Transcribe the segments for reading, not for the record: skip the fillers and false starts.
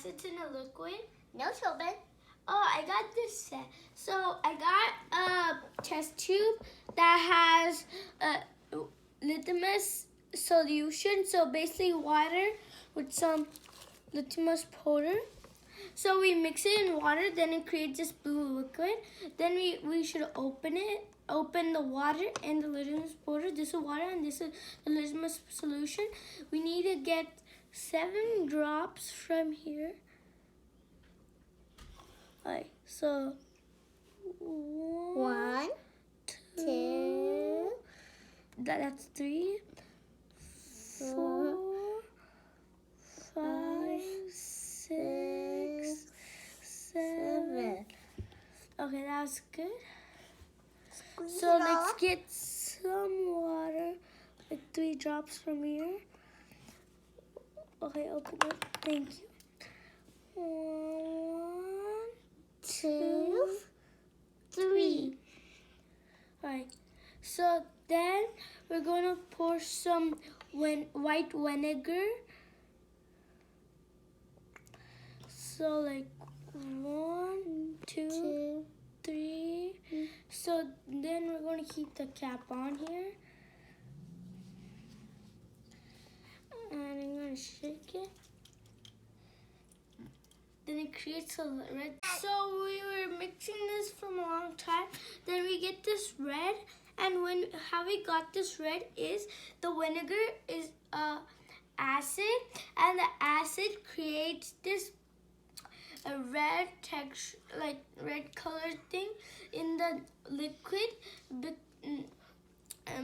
acids in a liquid? No, Tobin. Oh, I got this set. So I got a test tube that has a litmus solution. So basically water with some litmus powder. So we mix it in water, then it creates this blue liquid. Then we should open it. Open the water and the litmus powder. This is water and this is the litmus solution. We need to get 7 drops from here. Alright, so 1, 2, that's 3, 4, 5, 6, 7. Okay, that was good. So let's get some water, like 3 drops from here. Okay, open it. Thank you. 1, 2, 3. Alright, so then we're gonna pour some white vinegar. So like 1, 2, 3. So then we're going to keep the cap on here. And I'm going to shake it. Then it creates a red. So we were mixing this for a long time. Then we get this red. And how we got this red is the vinegar is acid. And the acid creates this a red texture, like red colored thing in the liquid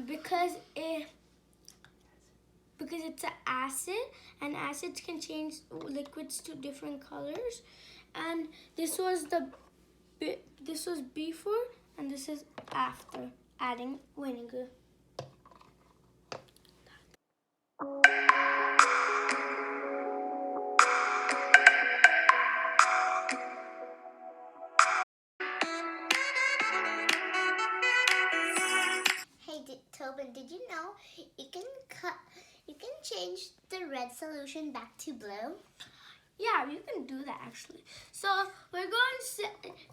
because it's an acid, and acids can change liquids to different colors. And this was before and this is after adding vinegar. Tobin, did you know you can change the red solution back to blue? Yeah, you can do that actually. So we're going to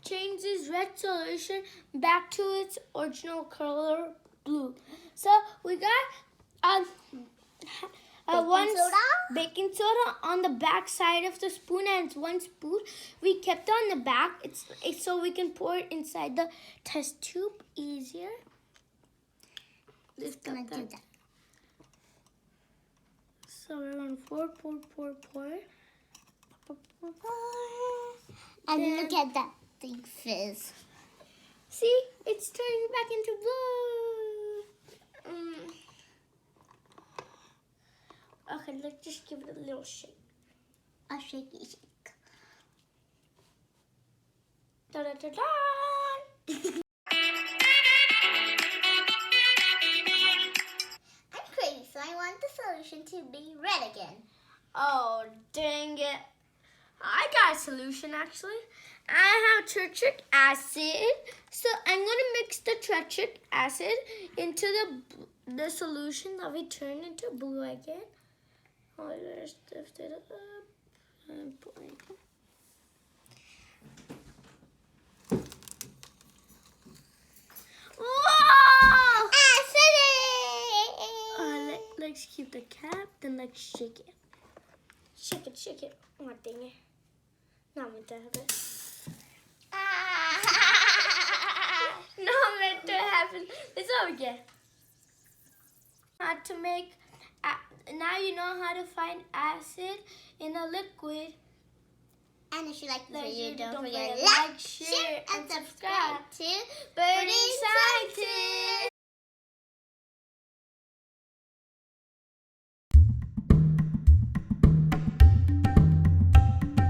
change this red solution back to its original color, blue. So we got baking soda on the back side of the spoon, and it's 1 spoon. We kept it on the back. It's so we can pour it inside the test tube easier. Just gonna do that. So we're going to pour. And then, look at that thing fizz. See, it's turning back into blue. Okay, let's just give it a little shake. A shaky shake. Da da da da. So I want the solution to be red again. Oh, dang it. I got a solution actually. I have tartaric acid. So I'm going to mix the tartaric acid into the solution that we turned into blue again. Oh, let's lift it up and pour it. Whoa! Let's keep the cap, then let's shake it. Shake it. Oh, dang it. Not meant to happen. Not meant to happen. It's over again. How to make, now you know how to find acid in a liquid. And if you like the video, don't forget to to like, share, and subscribe to Birdie